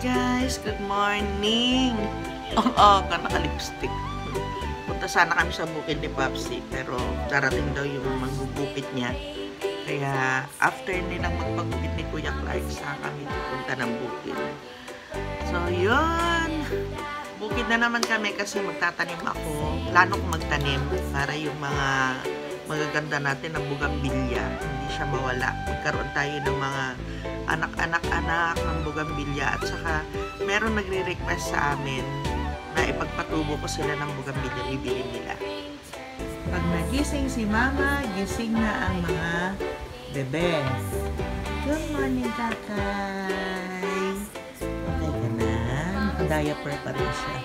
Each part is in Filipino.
guys, good morning. Oo, naka-lipstick. Punta sana kami sa bukid ni Popsi, pero darating daw yung maggugupit niya. Kaya after nilang magpagupit ni Kuya Clark, saka kami pupunta ng bukid. So yun, bukid na naman kami kasi magtatanim ako. Plano kong magtanim para yung mga magaganda natin ng bugambilya, hindi siya mawala. Magkaroon tayo ng mga anak-anak-anak ng bugambilya, at saka meron nagre-request sa amin na ipagpatubo ko sila ng bugambilya, bibili nila. Pag nagising si Mama, gising na ang mga bebe. Good morning, Kakay. Okay ka na? Naka-diaper pa rin siya.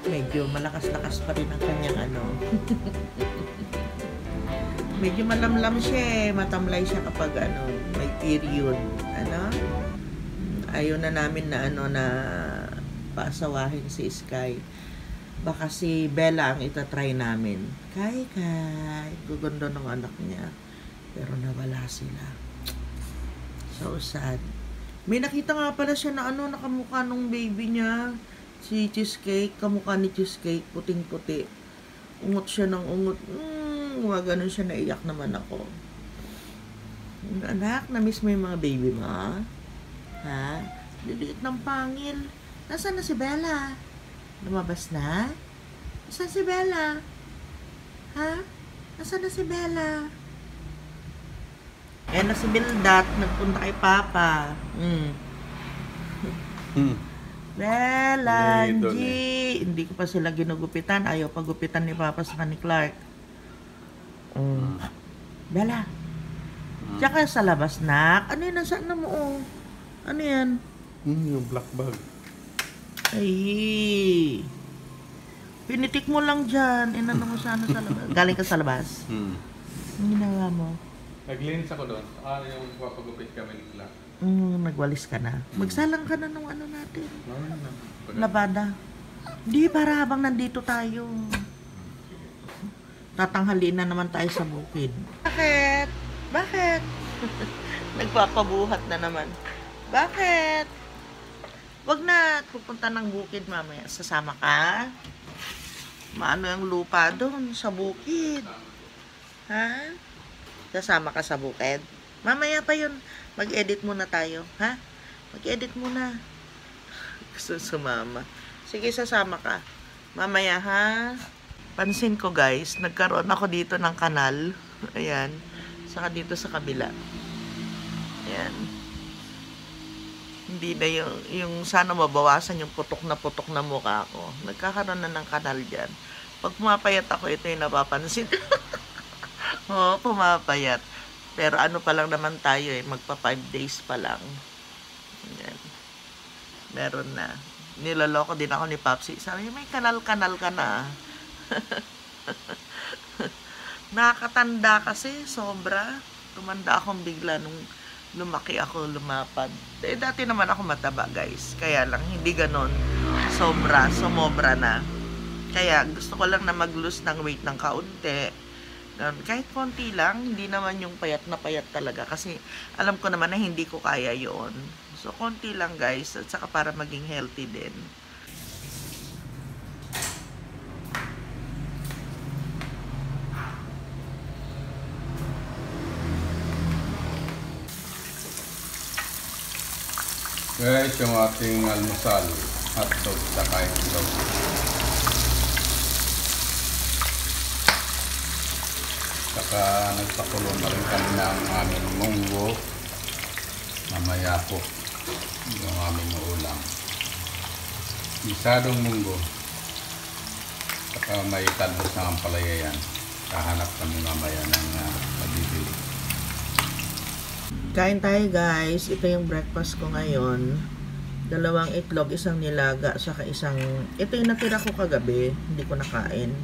Medyo malakas-lakas pa rin ang kanyang medyo malamlam siya, matamlay siya kapag may period. Ayaw na namin na paasawahin si Sky. Baka si Bella ang itatry namin. Kay, gugundo ng anak niya. Pero nawala sila. So sad. May nakita nga pala siya na nakamukha nung baby niya. Si Cheesecake, kamukha ni Cheesecake, puting-puti. Ungot siya ng ungot. Ganun siya, naiyak naman ako. Anak, na-miss mo yung mga baby mo? Ha? Liliit ng pangil. Nasaan na si Bella? Lumabas na? Nasaan si Bella? Ha? Nasaan na si Bella? Ayan na si Bildat. Nagpunta kay Papa. Bella, G. Hindi ko pa sila ginugupitan. Ayaw pagupitan ni Papa sa ni Clark. Bella. Tsaka sa labas, nak. Ano yun? Nasaan na mo? Ano yan? Yung black bag. Ay. Pinitik mo lang dyan. Inano mo sana sa labas. Galing ka sa labas? Ang ginawa mo? Naglinis ako doon. Yung papagupit kami ni Clark. Nagwalis ka na. Magsalang ka na ng natin. Labada. Di, para habang nandito tayo. Tatanghaliin na naman tayo sa bukid. Bakit? Bakit? Nagpapabuhat na naman. Bakit? Wag na pupunta ng bukid mamaya. Sasama ka? Maano yung lupa doon sa bukid? Ha? Sasama ka sa bukid? Mamaya pa yun. Mag-edit muna tayo. Ha? Mag-edit muna. Gusto sumama. Sige, sasama ka. Mamaya, ha? Pansin ko, guys, nagkaroon ako dito ng kanal. Ayan. Saka dito sa kabila. Ayan. Hindi na yung sana mabawasan yung putok na mukha ko. Nagkakaroon na ng kanal dyan. Pag pumapayat ako, ito yung napapansin. Oo, pumapayat. Pero pa lang naman tayo magpa 5 days pa lang. Ayan. Meron na. Niloloko din ako ni Popsi. Sabi niya, may kanal-kanal ka na. Nakakatanda kasi, sobra. Tumanda akong bigla nung lumaki ako, lumapad. Dati naman ako mataba, guys. Kaya lang, hindi ganon. Sumobra na. Kaya gusto ko lang na mag-lose ng weight ng kaunti. Kahit konti lang, hindi naman yung payat na payat talaga. Kasi alam ko naman na hindi ko kaya yon. So, konti lang, guys. At saka para maging healthy din. Guys, yung ating almusal, hotdog saka itlog. Saka nagpakulo na rin kami ng aming munggo. Mamaya po yung aming ulam. Isadong munggo. Saka may talbos ng ampalaya yan. Kahanap kami mamaya ng mabibili. Kain tayo, guys. Ito yung breakfast ko ngayon. 2 itlog, isang nilaga, saka isang... Ito yung natira ko kagabi. Hindi ko nakain.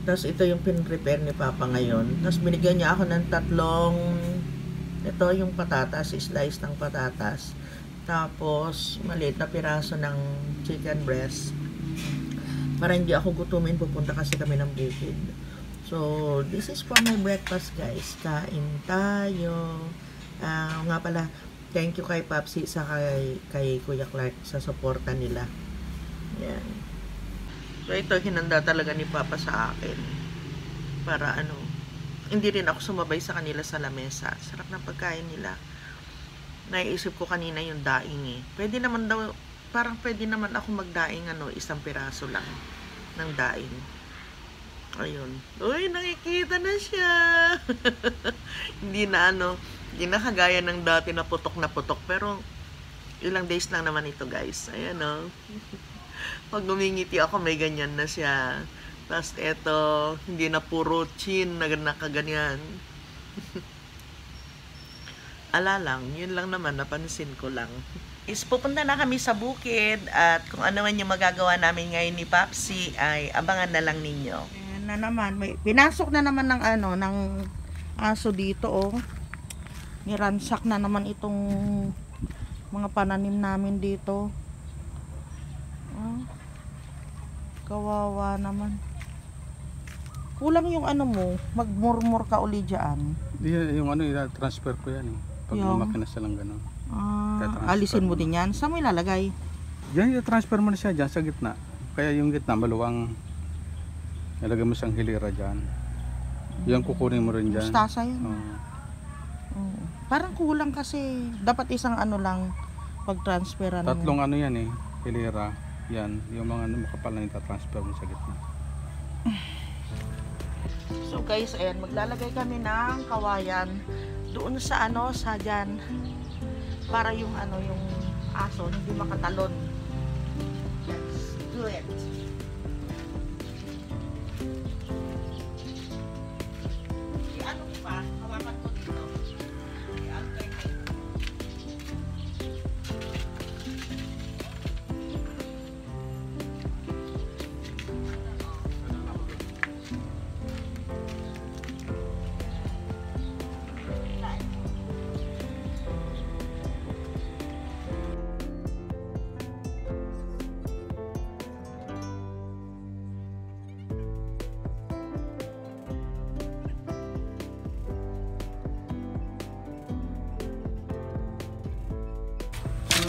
Tapos ito yung pin-prepare ni Papa ngayon. Tapos binigyan niya ako ng 3... Ito yung patatas, slice ng patatas. Tapos maliit na piraso ng chicken breast. Para hindi ako gutumin, pupunta kasi kami ng bukid. So, this is for my breakfast, guys. Kain tayo. Nga pala, Thank you kay Papsi sa kay Kuya Clark sa suporta nila. Yan. So ito hinanda talaga ni Papa sa akin. Para hindi rin ako sumabay sa kanila sa lamesa. Sarap ng pagkain nila. Naiisip ko kanina yung daing eh. Pwede naman ako magdaing isang piraso lang ng daing. Ayun. Uy, nakikita na siya. Hindi na kagaya ng dati na putok, pero ilang days lang naman ito, guys. Ayan, Pag gumingiti ako, may ganyan na siya. Tapos ito, hindi na puro chin na nakaganyan. Lang, yun lang naman, napansin ko lang. Pupunta na kami sa bukid at kung ano man yung magagawa namin ngayon ni Papsi ay abangan na lang ninyo. Ayan na naman, pinasok na naman ng aso dito, niransak na naman itong mga pananim namin dito. Kawawa naman. Kulang yung mo, magmurmur ka uli dyan. Yung transfer ko yan eh. Pag lumakina siya lang gano'n. Alisin mo din yan. Saan mo ilalagay? Yan, transfer mo na siya dyan sa gitna. Kaya yung gitna, maluwang ilagay mo siyang hilira dyan. Yan kukunin mo rin dyan. Mustasa yan. Parang kulang kasi. Dapat isang lang pag-transferan mo. Tatlong yan eh. Hilira. Yan. Yung mga makapal na transfer mo sa gitna. So guys, ayan. Maglalagay kami ng kawayan doon sa sa dyan. Para yung yung aso hindi makatalon. Let's do it. Pa, hawakan ko dito.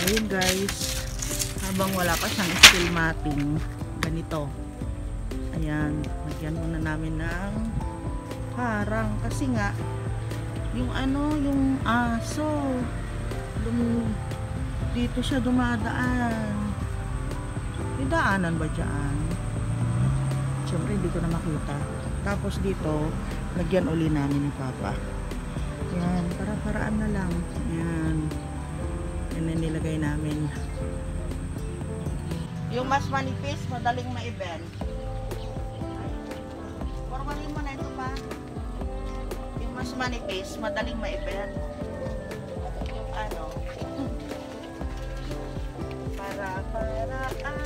Ayun guys, habang wala pa siyang steel matting, ganito. Ayan, lagyan muna namin ng harang kasi nga yung yung aso dito siya dumadaan. May daanan ba dyan? Siyempre hindi ko na makita. Tapos dito lagyan uli namin ni Papa. Yan, para-paraan na lang. Yan. Yan ang nilagay namin. Yung mas manipis, madaling ma-event. Formalin mo na ito pa. Yung mas manipis, madaling ma-event. Yung para-paraan.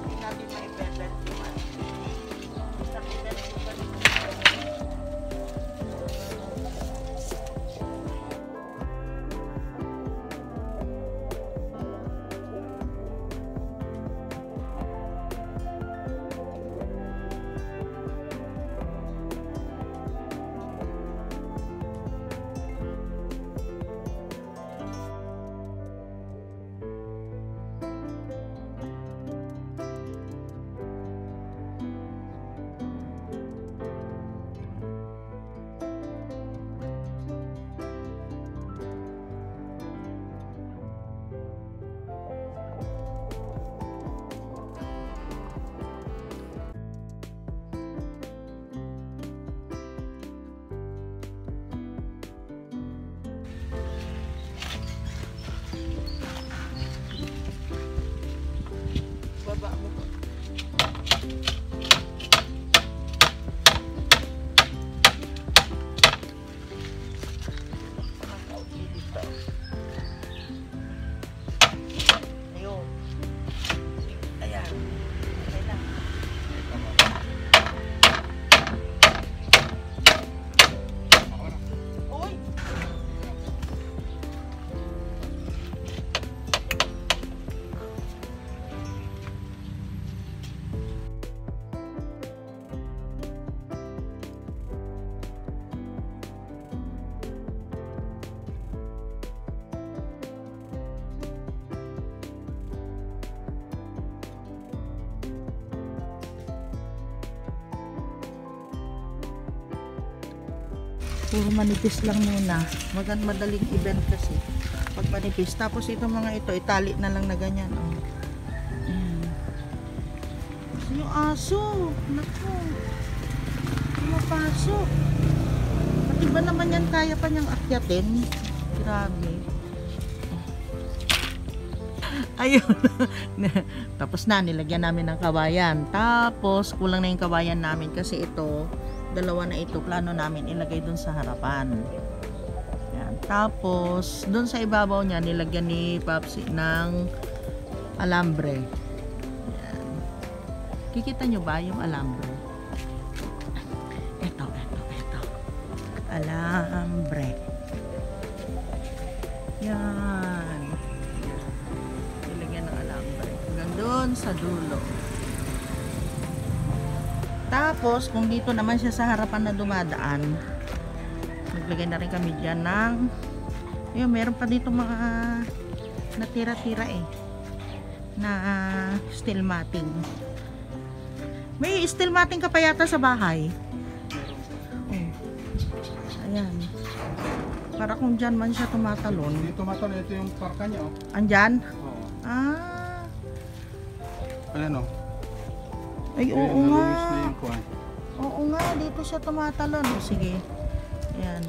Hindi natin ma-event yung baba mo po. Ayun. Ayan. Okay na. Uy! Puro manipis lang muna. Madaling event kasi. Pag manipis. Tapos itong mga ito, itali na lang na ganyan. Oh. Ayan. Kasi yung aso. Naku. Mapasok. Pati ba naman yan kaya pa niyang akyatin? Grabe. Ayun. Tapos na, nilagyan namin ng kawayan. Tapos, kulang na yung kawayan namin kasi ito, dalawa na ito, plano namin ilagay dun sa harapan. Yan. Tapos, dun sa ibabaw niya, nilagyan ni Papsi ng alambre. Yan. Kikita nyo ba yung alambre? Ito. Alambre. Yan. Nilagyan ng alambre. Hanggang doon sa dulo. Tapos, kung dito naman siya sa harapan na dumadaan, naglagay na rin kami dyan ng, yun, meron pa dito mga natira-tira na steel matting. May steel matting ka pa yata sa bahay. Ayan. Para kung dyan man siya tumatalon. Hindi tumatalon, ito yung parka niya, oh. Andyan? Oo. Ah. Ayan, oh. Ay, oo Nalumis nga. na yung kuwan. Oo nga, dito siya tumatalon. O, sige. Ayan.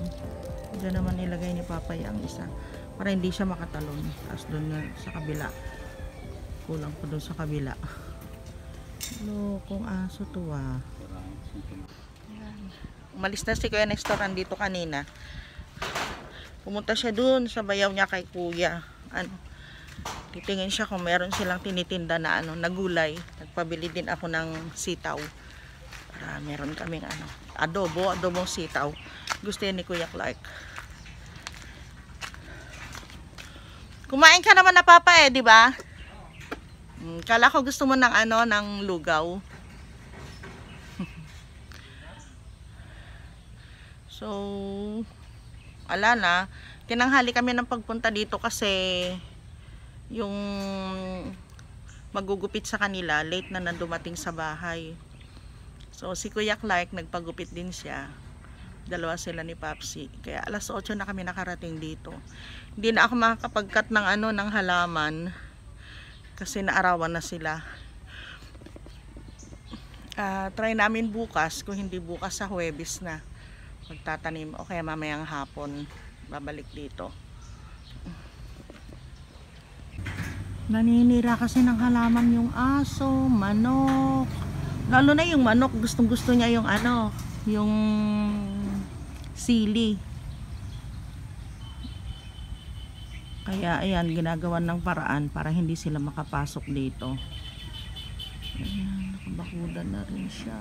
Diyan naman nilagay ni Papay ang isa. Para hindi siya makatalon. Tapos doon nga sa kabila. Kulang pa doon sa kabila. Lokong aso to ah. Ayan. Umalis na si Kuya Nestor dito kanina. Pumunta siya doon sa bayaw niya kay Kuya. Titingin siya kung meron silang tinitinda na na gulay. Nagpabili din ako ng sitaw. Para meron kaming adobong sitaw. Gusto yan ni Kuya Clark. Kumain ka naman na Papa di ba? Kala ko gusto mo ng ng lugaw. So, ala na, tinanghali kami ng pagpunta dito kasi yung magugupit sa kanila, late na dumating sa bahay. So, si Kuya Clark, nagpagupit din siya. Dalawa sila ni Papsi. Kaya alas 8 na kami nakarating dito. Hindi na ako makakapag-cut ng ng halaman kasi naarawan na sila. Try namin bukas, kung hindi bukas sa Huwebes na magtatanim o kaya mamayang hapon babalik dito. Naninira kasi ng halaman yung aso, manok. Lalo na yung manok, gustong gusto niya yung yung sili. Kaya ayan, ginagawan ng paraan para hindi sila makapasok dito. Ayan, nakabakudan na rin siya.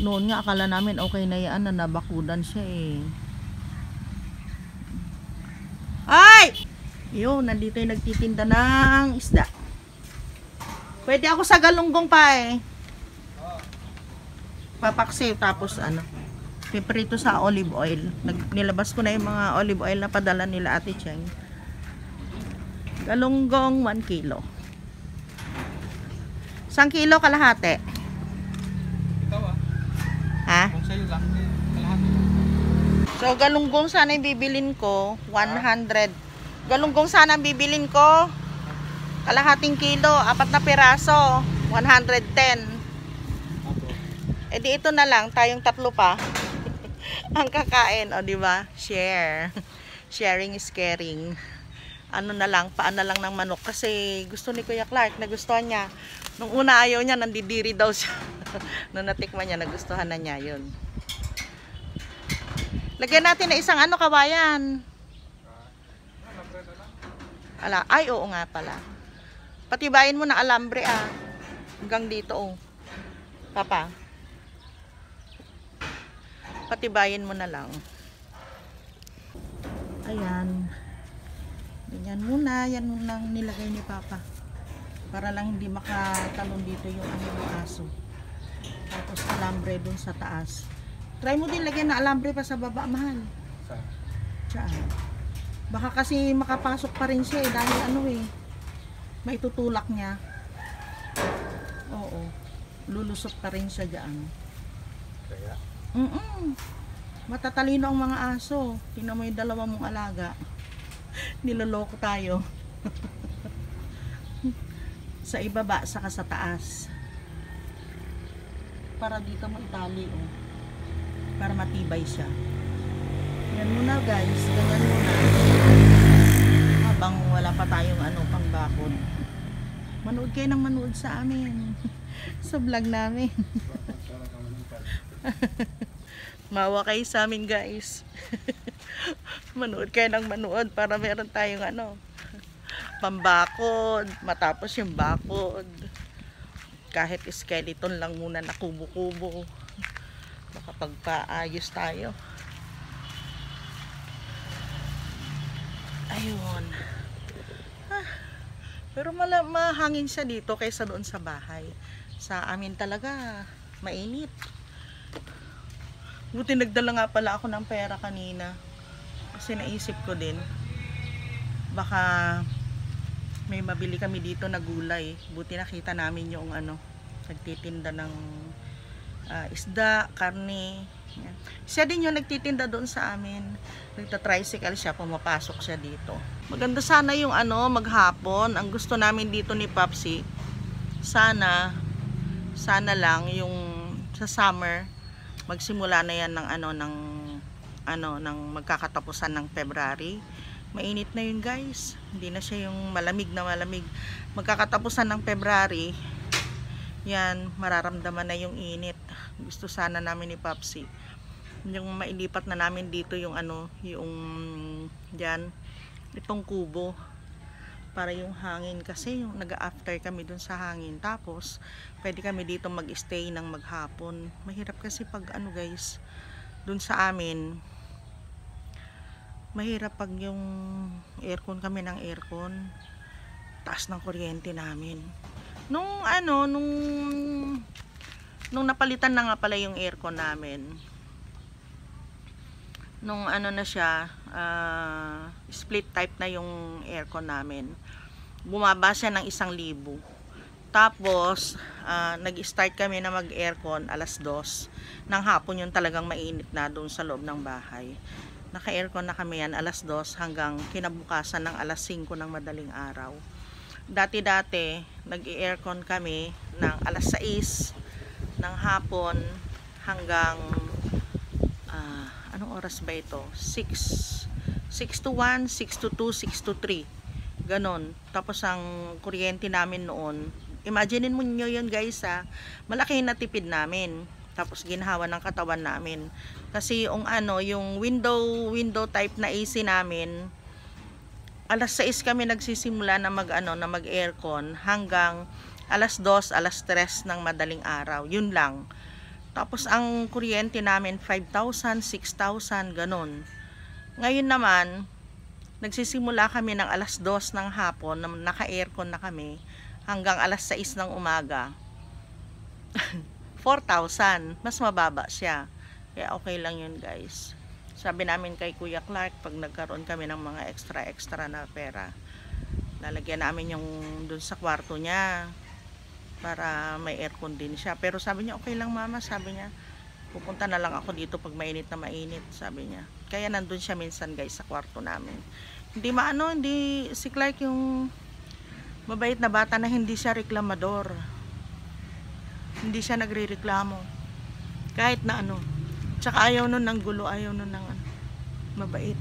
Noon nga akala namin okay na yan na nabakudan siya Ay! Yun, nandito yung nagtitinda ng isda. Pwede ako sa galunggong pa papaksiw tapos piprito sa olive oil. Nilabas ko na yung mga olive oil na padala nila Ate Cheng. Galunggong 1 kilo. 1 kilo kalahati. Ha? Kung sa'yo lang, kalahati. So, galunggong sana yung bibilin ko, 100. Galunggong sana ang bibilin ko, kalahating kilo, 4 na piraso, 110. Di ito na lang, tayong 3 pa. Ang kakain, di ba? Share. Sharing is caring. Na lang, paan na lang ng manok. Kasi gusto ni Kuya Clark, nagustuhan niya. Nung una ayaw niya, nandidiri daw siya. Nung natikman niya, nagustuhan na niya yun. Lagyan natin na isang kawayan. Ay, oo nga pala. Patibayin mo ng alambre hanggang dito Papa. Patibayin mo na lang. Ayan. Ganyan muna. Yan muna nilagay ni Papa. Para lang hindi makatalon dito yung aso. Tapos alambre dun sa taas. Try mo din lagyan na alambre pa sa baba, mahal. Diyan. Baka kasi makapasok pa rin siya dahil may tutulak niya. Oo. Lulusot pa rin siya dyan. Kaya? Matatalino ang mga aso. Tingnan mo yung dalawa mong alaga. Niloloko tayo. Sa ibaba, saka sa taas. Para dito mo itali, oh. Para matibay siya. Yan muna guys, ganyan muna. Habang wala pa tayong pangbakod. Manood kayo ng manood sa amin. Sa vlog namin. Mawa kayo sa amin guys. Manood kayo ng manood para meron tayong pambakod. Matapos yung bakod. Kahit skeleton lang muna na kubo-kubo. Makapagpaayos tayo. Ayun. Pero mahangin siya dito kaysa doon sa bahay. Sa amin talaga mainit. Buti nagdala nga pala ako ng pera kanina. Kasi naisip ko din baka may mabili kami dito na gulay. Buti nakita namin yung nagtitinda ng isda, karne. Yan. Siya din yung nagtitinda doon sa amin. Nagta-tricycle siya, pumapasok siya dito. Maganda sana yung maghapon. Ang gusto namin dito ni Popsi, sana lang yung sa summer magsimula na yan ng magkakatapusan ng February. Mainit na yun guys. Hindi na siya yung malamig na malamig. Magkakatapusan ng February, yan, mararamdaman na yung init. Gusto sana namin ni Popsi yung mailipat na namin dito yung dyan, itong kubo, para yung hangin, kasi yung nag-after kami dun sa hangin, tapos pwede kami dito mag-stay ng maghapon. Mahirap kasi pag guys, dun sa amin mahirap pag yung aircon, kami ng aircon, taas ng kuryente namin. Nung napalitan na nga pala yung aircon namin, nung na siya, split type na yung aircon namin, bumaba siya ng 1,000. Tapos nag-start kami na mag-aircon alas 2 ng hapon, yung talagang mainit na doon sa loob ng bahay. Naka-aircon na kami yan alas 2 hanggang kinabukasan ng alas 5 ng madaling araw. Dati-dati nag-aircon kami ng alas 6 ng hapon hanggang anong oras ba ito? 6 to 1, 6 to 2, 6 to 3. Ganon. Tapos ang kuryente namin noon, imaginein mo nyo yun guys malaki na tipid namin. Tapos ginhawa ng katawan namin. Kasi yung yung window type na AC namin, alas 6 kami nagsisimula na mag-aircon hanggang alas 2, alas 3 ng madaling araw. Yun lang. Tapos ang kuryente namin 5,000, 6,000, ganon. Ngayon naman, nagsisimula kami ng alas 2 ng hapon, naka-aircon na kami, hanggang alas 6 ng umaga. 4,000, mas mababa siya. Kaya okay lang yun guys. Sabi namin kay Kuya Clark, pag nagkaroon kami ng mga extra na pera, lalagyan namin yung dun sa kwarto niya para may aircon din siya. Pero sabi niya, okay lang mama, sabi niya, pupunta na lang ako dito pag mainit na mainit, sabi niya. Kaya nandun siya minsan guys sa kwarto namin. Hindi si Clark yung mabait na bata na hindi siya reklamador. Hindi siya nagre-reklamo. Kahit na Tsaka ayaw nun ng gulo, ayaw nun ng mabait.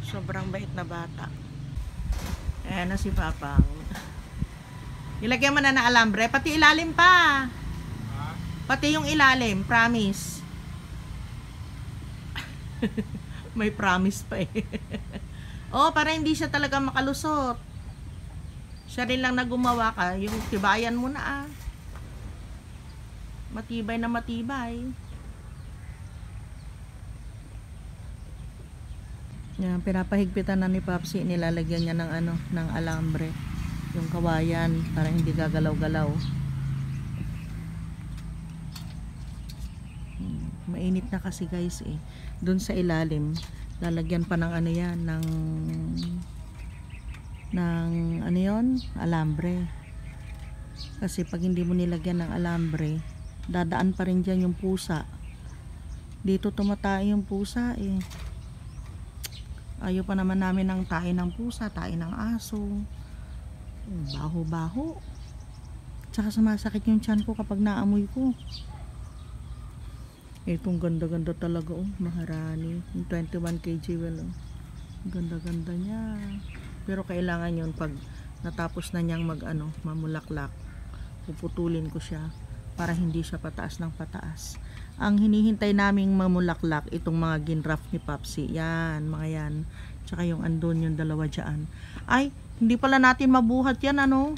Sobrang bait na bata. Ayan na si Papang. Ilagyan mo na ng alambre, pati ilalim pa. Pati yung ilalim, promise. May promise pa eh. Oh, para hindi siya talaga makalusot. Siya rin lang na gumawa ka, yung tibayan mo na matibay na matibay. Yan, pinapahigpitan na ni Popsi, nilalagyan niya ng alambre, yung kawayan para hindi gagalaw-galaw. Mainit na kasi guys eh. Doon sa ilalim, lalagyan pa ng alambre. Kasi pag hindi mo nilagyan ng alambre, dadaan pa rin dyan yung pusa. Dito tumatay yung pusa eh. Ayaw pa naman namin ng tae ng pusa, tae ng aso. Baho-baho. Tsaka sumasakit yung tiyan ko kapag naamoy ko. Itong ganda-ganda talaga oh, Maharani. Yung 21 kg well oh. Ganda-ganda niya. Pero kailangan yun pag natapos na niyang mamulaklak. Puputulin ko siya para hindi siya pataas ng pataas. Ang hinihintay naming mamulaklak itong mga ginraft ni Popsi. Yan, mga yan. Tsaka yung andon yung dalawa dyan. Ay, hindi pala natin mabuhat yan ano.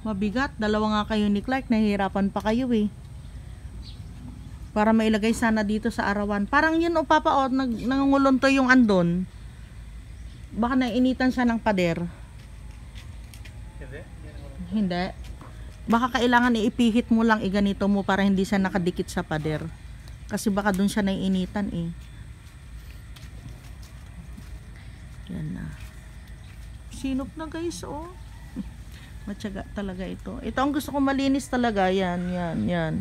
Mabigat. Dalawa nga kayo ni Clark. Nahihirapan pa kayo eh. Para mailagay sana dito sa arawan. Parang yun o papa o, nangungulunto yung andon. Baka nainitan siya ng pader. Hindi. Baka kailangan iipihit mo lang, iganito mo para hindi siya nakadikit sa pader. Kasi baka dun siya naiinitan eh. Yan na. Sinop na guys oh. Matyaga talaga ito. Ito ang gusto ko malinis talaga. Yan, yan, yan.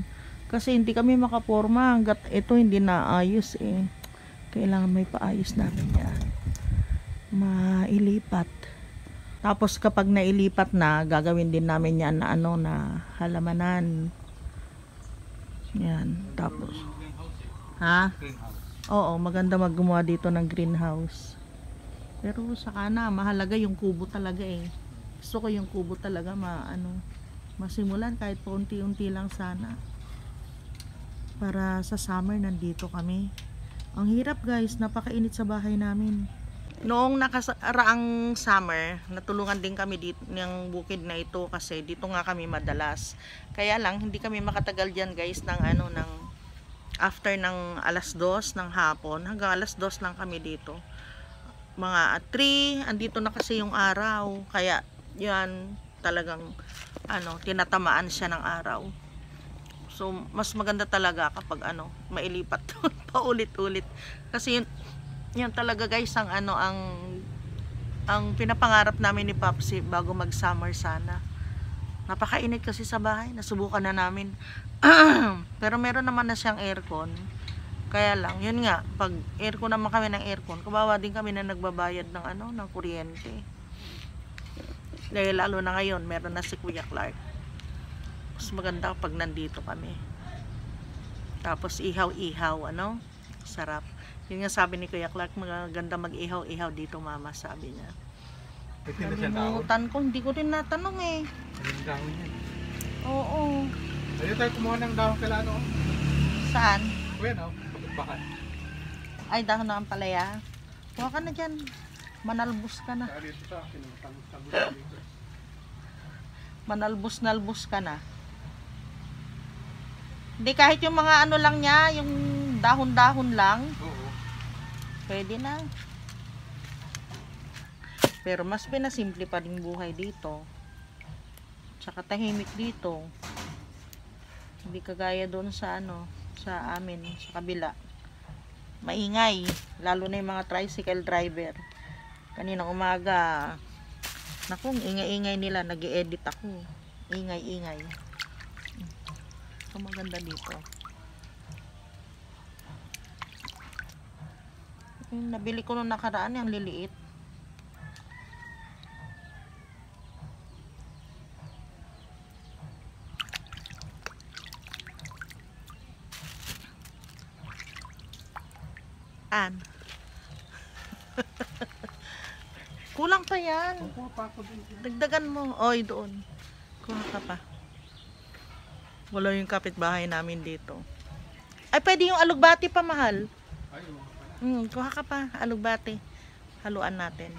Kasi hindi kami makaporma hanggat ito hindi naayos eh. Kailangan may paayos namin yan. Mailipat. Tapos kapag nailipat na, gagawin din namin yan na na halamanan. Yan. Tapos. Ha? Oo, maganda maggumawa dito ng greenhouse. Pero saka na, mahalaga yung kubo talaga eh. Gusto ko yung kubo talaga masimulan kahit paunti-unti lang sana. Para sa summer nandito kami. Ang hirap guys, napakainit sa bahay namin. Noong nakaraang summer, natulungan din kami dito ng bukid na ito kasi dito nga kami madalas. Kaya lang hindi kami makatagal diyan guys ng ng after ng alas 2 ng hapon hanggang alas 2 lang kami dito. Mga 3 andito na kasi yung araw. Kaya yan talagang tinatamaan siya ng araw. So mas maganda talaga kapag mailipat paulit-ulit. Kasi yun talaga guys ang ang pinapangarap namin ni Popsi bago mag-summer sana. Napakainit kasi sa bahay, nasubukan na namin. Pero meron naman na siyang aircon. Kaya lang, yun nga, pag aircon naman kami ng aircon, kawawa din kami na nagbabayad ng ng kuryente. Dahil lalo na ngayon, meron na si Kuya Clark. Mas maganda kapag nandito kami. Tapos ihaw-ihaw, sarap. Yun nga sabi ni Kuya Clark, maganda mag-ihaw-ihaw dito mama, sabi niya. Nalimutan ko, hindi ko rin natanong eh. Anong dahon yan? Oo. Ayun tayo kumuha ng dahon kala Saan? Bueno, kapitbakan. Ay, dahon na ang palaya. Kuha ka na dyan. Manalbus ka na. Dito sa akin, Manalbus-nalbus ka na. Hindi, kahit yung mga lang niya, yung dahon-dahon lang. Oo. Pwede na. Pero mas pinasimple pa rin buhay dito. Tsaka tahimik dito. Hindi kagaya doon sa sa amin, sa kabila. Maingay. Lalo na yung mga tricycle driver. Kaninang umaga, naku, ingay-ingay nila. Nag-i-edit ako. Ingay-ingay. So, maganda dito. Yung nabili ko nung nakaraan, yung liliit. Kulang pa yan. Dagdagan mo. Oy, doon. Kuha ka pa. Wala yung kapitbahay namin dito. Ay, pwede yung alugbati pa, mahal. Kuha ka pa, alugbati. Haluan natin.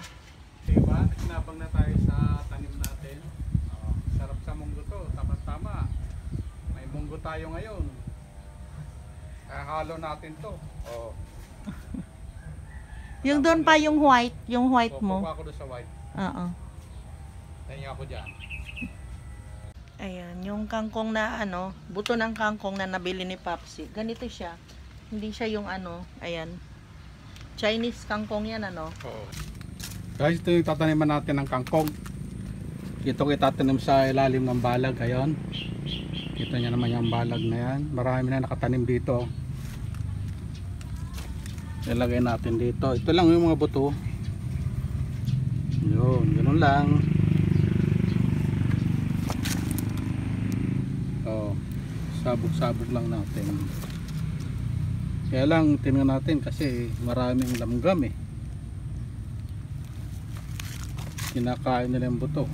Diba? Nabang na tayo sa tanim natin. Sarap sa munggo to. Tama-tama. May munggo tayo ngayon. Kakahalo natin to. Yung doon pa yung white mo. Kuha ko doon sa white. Oo. Tahinga ako dyan. Ayan, yung kangkong na buto ng kangkong na nabili ni Popsi. Ganito siya. Hindi siya yung ayan. Chinese kangkong yan Oo. Guys, ito yung tataniman natin ng kangkong. Ito ko itatanim sa ilalim ng balag. Ayan. Kita nyo naman yung balag na yan. Marami na nakatanim dito. Ilagay natin dito. Ito lang yung mga buto. Yun, ganun lang. Oh, sabog-sabog lang natin. Kaya lang tingnan natin kasi maraming lamgam eh. Kinakain nila yung buto.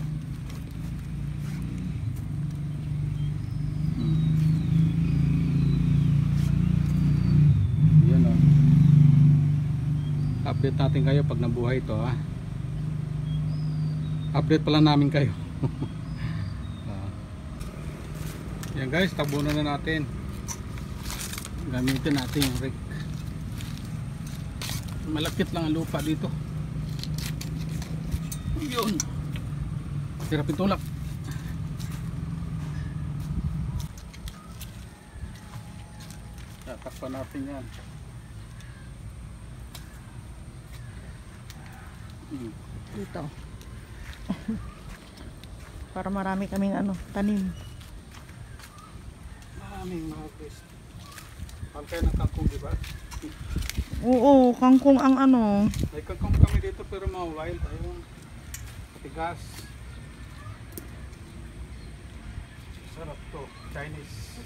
Yan oh. Update natin kayo pag nabuhay ito ha. Update pala namin kayo. Yan guys, tabunan na natin. Gamitin natin yung rake. Malapit lang ang lupa dito. Yun. Hirap itulak. Tatakpan natin yan. Dito. Para marami kaming tanim. Maraming mga guys. Pantay ng kangkong, diba? Oo, kangkong ang May kangkong kami dito pero mga wild. Ayun. Matigas. Sarap to. Chinese.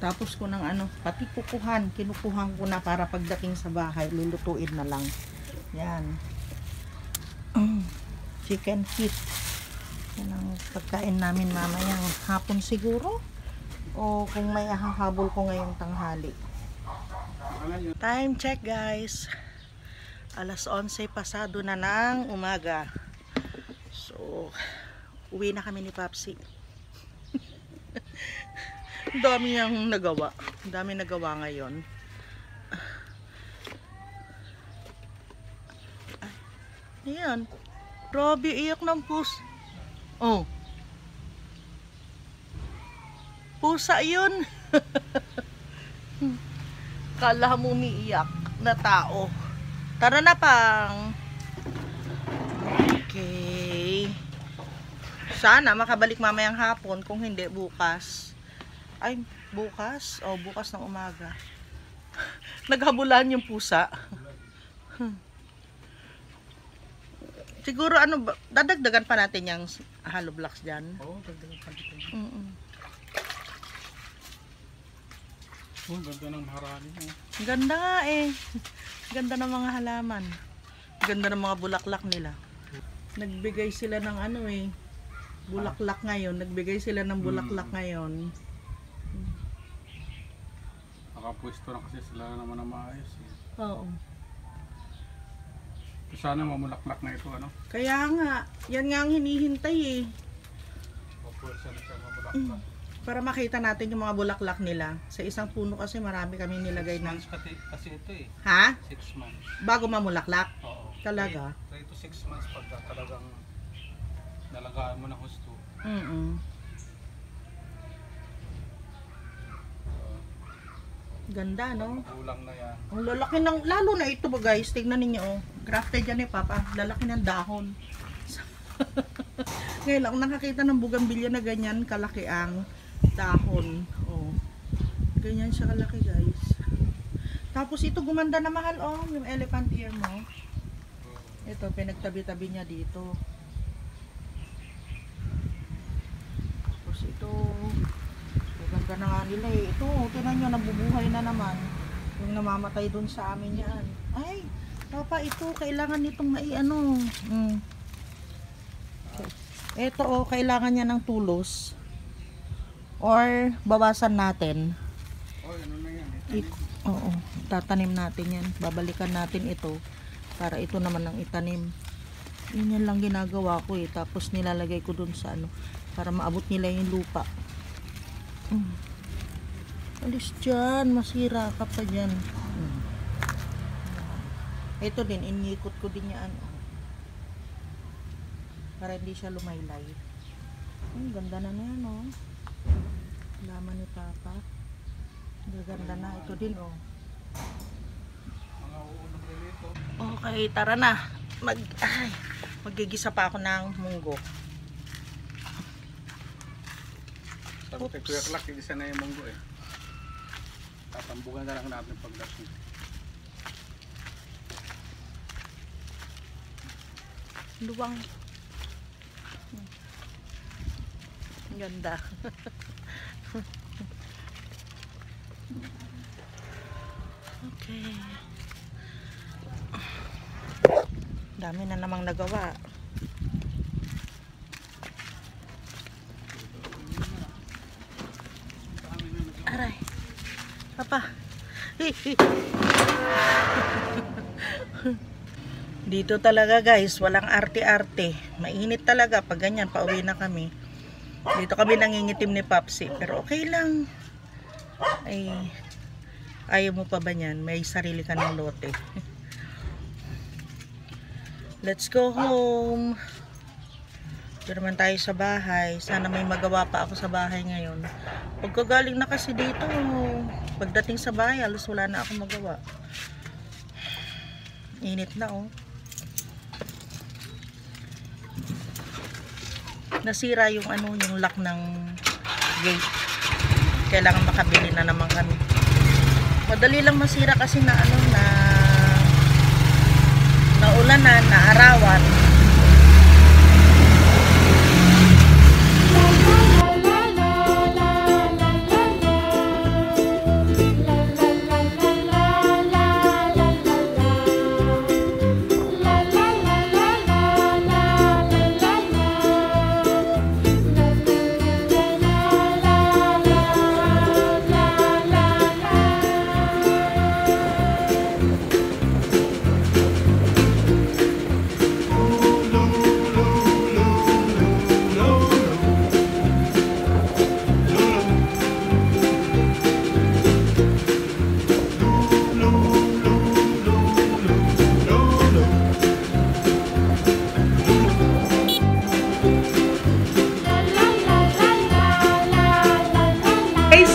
Tapos ko ng pati kinukuhan ko na para pagdating sa bahay, lulutuin na lang. Yan. Chicken feet. Yan ang pagkain namin mamayang hapon siguro. O kung may hahabol ko ngayong tanghali. Time check guys. Alas 11 pasado na ng umaga. So, uwi na kami ni Papsi. Dami niyang nagawa. Dami nagawa ngayon. Ayan. Grabe, iyak ng Oh. Pusa yun. Kala mo umiiyak na tao. Tara na pang. Okay. Sana makabalik mamayang hapon. Kung hindi, bukas. Ay, bukas? O, bukas ng umaga. Naghabulan yung pusa. Siguro dadagdagan pa natin yung hollow blocks dyan. Oo, dagdagan pa dito. Oh, ganda ng maharani mo. Ganda nga eh. Ganda ng mga halaman. Ganda ng mga bulaklak nila. Nagbigay sila ng bulaklak ngayon. Nagbigay sila ng bulaklak ngayon. Nakapwesto na kasi sila naman na maayos eh. Oo. Sana mamulaklak na ito Kaya nga, yan nga ang hinihintay eh. Mapwesto na siya mamulaklak. Para makita natin yung mga bulaklak nila. Sa isang puno kasi marami kami nilagay 6 ng... months kasi ito eh. Ha? 6 months. Bago mamulaklak? Oo. Talaga? 3 to 6 months pagka talagang nalagaan mo na husto. Ganda, no? Kulang na yan. Ang lalaki ng, lalo na ito ba guys, tignan ninyo oh. Grafted yan eh Papa, lalaki ng dahon. Ngayon lang nakakita ng bugambilya na ganyan kalaki ang dahon. Oh. Ganyan siya kalaki guys. Tapos ito gumanda na mahal oh, yung elephant ear mo. Ito, pinagtabi-tabi niya dito. Tapos ito, ganda na nga nila eh. Ito, tinan nyo, nabubuhay na naman. Yung namamatay dun sa amin yan. Ay, Papa, ito, kailangan nitong Ito, oh, kailangan niya ng tulos. Or, bawasan natin. Oh, ano na yan? Oo, tatanim natin yan. Babalikan natin ito. Para ito naman ang itanim. Yan lang ginagawa ko eh. Tapos nilalagay ko dun sa para maabot nila yung lupa. Alis dyan, masira ka pa dyan. Ito din, inikot ko din yan. Para hindi siya lumaylay. Ganda na yan, oh. Laman ni Papa. Ganda na. Ito din, oh. Okay, tara na. Magigisa pa ako ng munggo. Sabi kay Kuya Clark, igisa na yung munggo eh. Tatambukan na lang natin pagdating. Luwang. Ganda. Okay. Dami na namang nagawa. Aray. Papa. Dito talaga guys, walang arte-arte. Mainit talaga pag ganyan, pauwi na kami. Dito kami nangingitim ni Papsi, pero okay lang. Ay, ayaw mo pa ba niyan? May sarili ka ng lote. Let's go home. Dito naman tayo sa bahay. Sana may magawa pa ako sa bahay ngayon. Pagkagaling na kasi dito, pagdating sa bahay, halos wala na akong magawa. Init na oh. Nasira yung yung lock ng gate. Kailangan makabili na naman kami. Madali lang masira kasi na na ulanan, na arawan.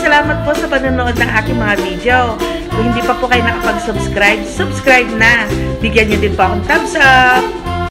Salamat po sa panonood ng aking mga video. Kung hindi pa po kayo nakapag-subscribe, subscribe na. Bigyan niyo din po akong thumbs up.